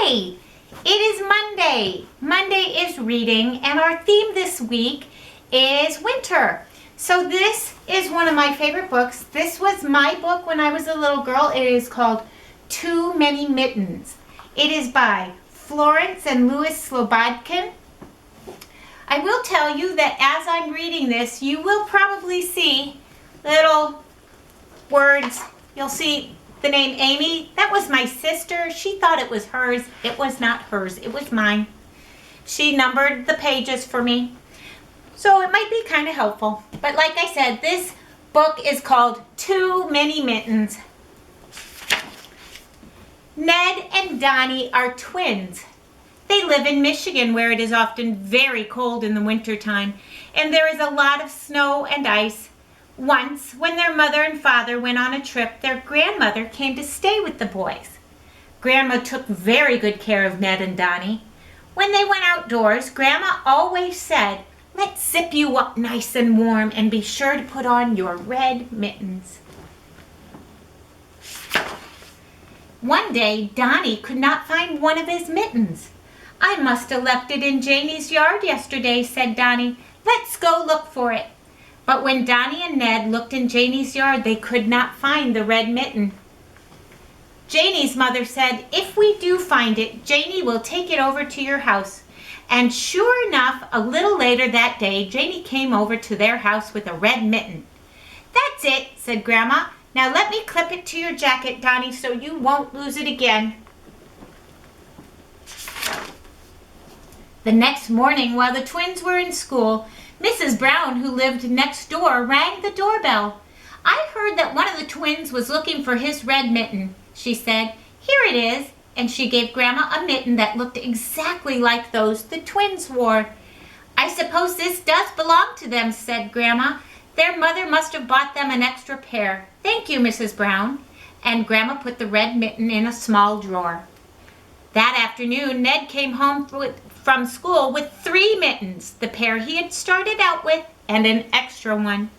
Hi! It is Monday. Monday is reading, and our theme this week is winter. So this is one of my favorite books. This was my book when I was a little girl. It is called Too Many Mittens. It is by Florence and Louis Slobodkin. I will tell you that as I'm reading this, you will probably see little words. You'll see the name Amy. That was my sister. She thought it was hers. It was not hers. It was mine. She numbered the pages for me. So it might be kind of helpful. But like I said, this book is called Too Many Mittens. Ned and Donnie are twins. They live in Michigan, where it is often very cold in the wintertime, and there is a lot of snow and ice. Once, when their mother and father went on a trip, their grandmother came to stay with the boys. Grandma took very good care of Ned and Donnie. When they went outdoors, Grandma always said, "Let's zip you up nice and warm and be sure to put on your red mittens." One day, Donnie could not find one of his mittens. "I must have left it in Janie's yard yesterday," said Donnie. "Let's go look for it." But when Donnie and Ned looked in Janie's yard, they could not find the red mitten. Janie's mother said, "If we do find it, Janie will take it over to your house." And sure enough, a little later that day, Janie came over to their house with a red mitten. "That's it," said Grandma. "Now let me clip it to your jacket, Donnie, so you won't lose it again." The next morning, while the twins were in school, Mrs. Brown, who lived next door, rang the doorbell. "I heard that one of the twins was looking for his red mitten," she said. "Here it is," and she gave Grandma a mitten that looked exactly like those the twins wore. "I suppose this does belong to them," said Grandma. "Their mother must have bought them an extra pair. Thank you, Mrs. Brown." And Grandma put the red mitten in a small drawer. That afternoon, Ned came home from school with 3 mittens, the pair he had started out with, and an extra one.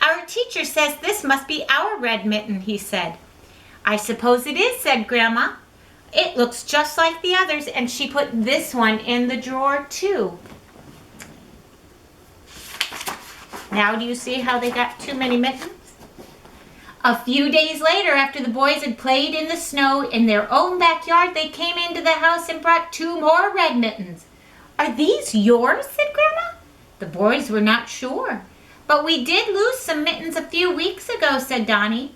"Our teacher says this must be our red mitten," he said. "I suppose it is," said Grandma. "It looks just like the others," and she put this one in the drawer too. Now do you see how they got too many mittens? A few days later, after the boys had played in the snow in their own backyard, they came into the house and brought 2 more red mittens. "Are these yours?" said Grandma. The boys were not sure. "But we did lose some mittens a few weeks ago," said Donnie.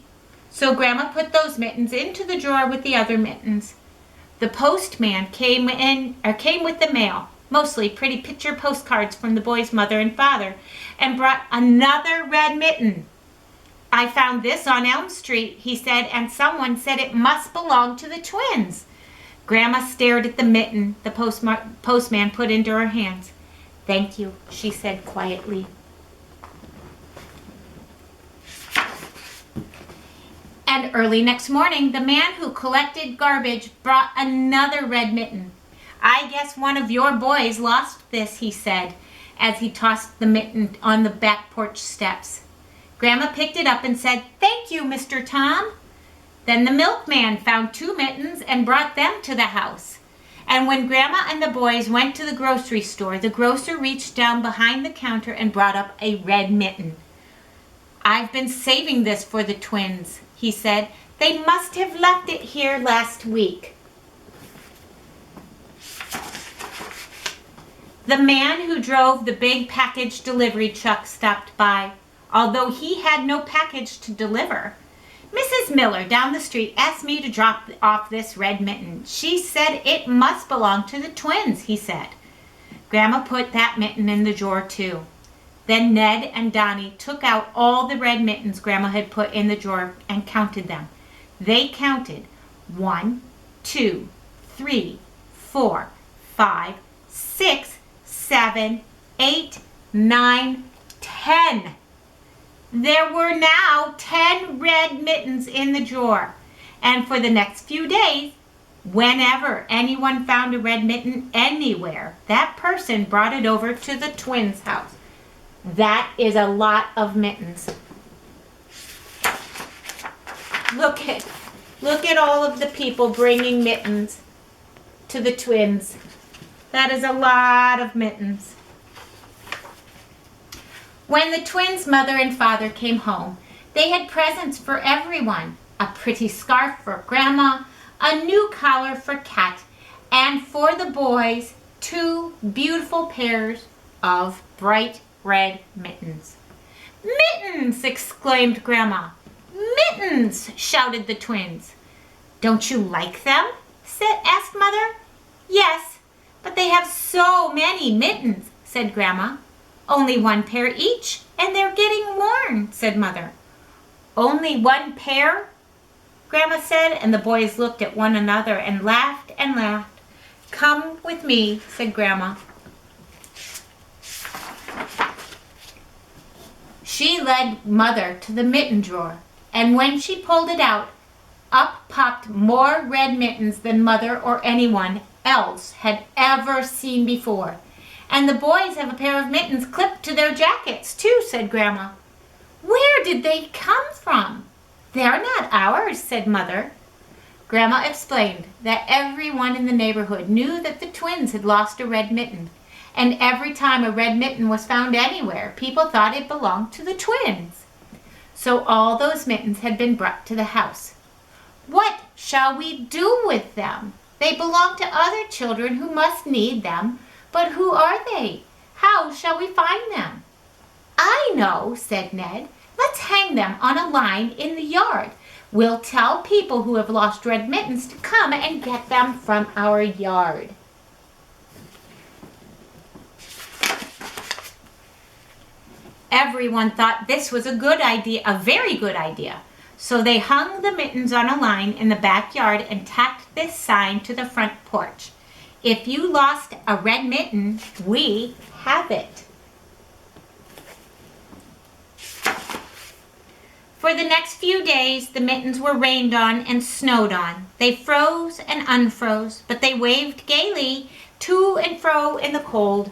So Grandma put those mittens into the drawer with the other mittens. The postman came with the mail, mostly pretty picture postcards from the boys' mother and father, and brought another red mitten. "I found this on Elm Street," he said, "and someone said it must belong to the twins." Grandma stared at the mitten the postman put into her hands. "Thank you," she said quietly. And early next morning, the man who collected garbage brought another red mitten. "I guess one of your boys lost this," he said, as he tossed the mitten on the back porch steps. Grandma picked it up and said, "Thank you, Mr. Tom." Then the milkman found 2 mittens and brought them to the house. And when Grandma and the boys went to the grocery store, the grocer reached down behind the counter and brought up a red mitten. "I've been saving this for the twins," he said. "They must have left it here last week." The man who drove the big package delivery truck stopped by, although he had no package to deliver. "Mrs. Miller down the street asked me to drop off this red mitten. She said it must belong to the twins," he said. Grandma put that mitten in the drawer too. Then Ned and Donnie took out all the red mittens Grandma had put in the drawer and counted them. They counted 1, 2, 3, 4, 5, 6, 7, 8, 9, 10. There were now 10 red mittens in the drawer. And for the next few days, whenever anyone found a red mitten anywhere, that person brought it over to the twins' house. That is a lot of mittens. Look at all of the people bringing mittens to the twins. That is a lot of mittens. When the twins' mother and father came home, they had presents for everyone. A pretty scarf for Grandma, a new collar for Cat, and for the boys, 2 beautiful pairs of bright red mittens. "Mittens!" exclaimed Grandma. "Mittens!" shouted the twins. "Don't you like them?" asked Mother. "Yes, but they have so many mittens," said Grandma. "Only 1 pair each, and they're getting worn," said Mother. "Only 1 pair?" Grandma said, and the boys looked at one another and laughed and laughed. "Come with me," said Grandma. She led Mother to the mitten drawer, and when she pulled it out, up popped more red mittens than Mother or anyone else had ever seen before. "And the boys have a pair of mittens clipped to their jackets, too," said Grandma. "Where did they come from?" "They're not ours," said Mother. Grandma explained that everyone in the neighborhood knew that the twins had lost a red mitten, and every time a red mitten was found anywhere, people thought it belonged to the twins. So all those mittens had been brought to the house. "What shall we do with them? They belong to other children who must need them, but who are they? How shall we find them?" "I know," said Ned. "Let's hang them on a line in the yard. We'll tell people who have lost red mittens to come and get them from our yard." Everyone thought this was a good idea, a very good idea. So they hung the mittens on a line in the backyard and tacked this sign to the front porch: "If you lost a red mitten, we have it." For the next few days, the mittens were rained on and snowed on. They froze and unfroze, but they waved gaily to and fro in the cold.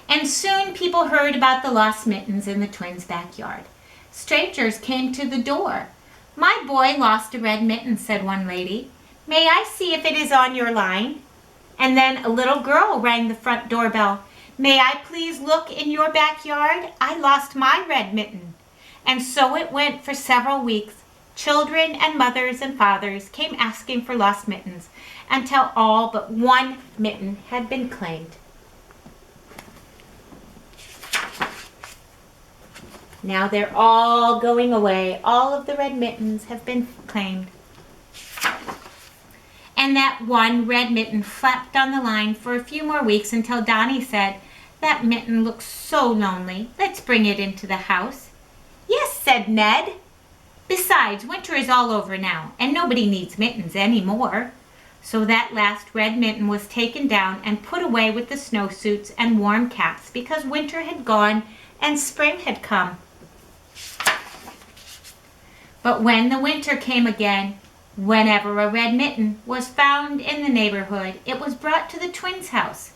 And soon people heard about the lost mittens in the twins' backyard. Strangers came to the door. "My boy lost a red mitten," said one lady. "May I see if it is on your line?" And then a little girl rang the front doorbell. "May I please look in your backyard? I lost my red mitten." And so it went for several weeks. Children and mothers and fathers came asking for lost mittens until all but 1 mitten had been claimed. Now they're all going away. All of the red mittens have been claimed. And that 1 red mitten flapped on the line for a few more weeks until Donnie said, "That mitten looks so lonely. Let's bring it into the house." "Yes," said Ned. "Besides, winter is all over now, and nobody needs mittens anymore." So that last red mitten was taken down and put away with the snowsuits and warm caps because winter had gone and spring had come. But when the winter came again, whenever a red mitten was found in the neighborhood, it was brought to the twins' house.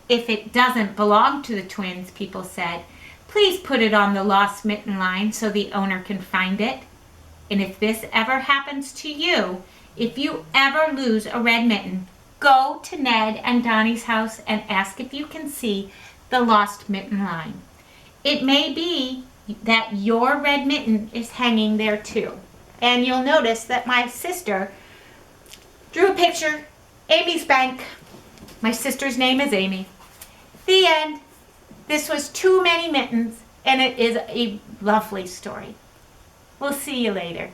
"If it doesn't belong to the twins," people said, "please put it on the lost mitten line so the owner can find it." And if this ever happens to you, if you ever lose a red mitten, go to Ned and Donnie's house and ask if you can see the lost mitten line. It may be that your red mitten is hanging there too. And you'll notice that my sister drew a picture, Amy's Bank. My sister's name is Amy. The end. This was Too Many Mittens, and it is a lovely story. We'll see you later.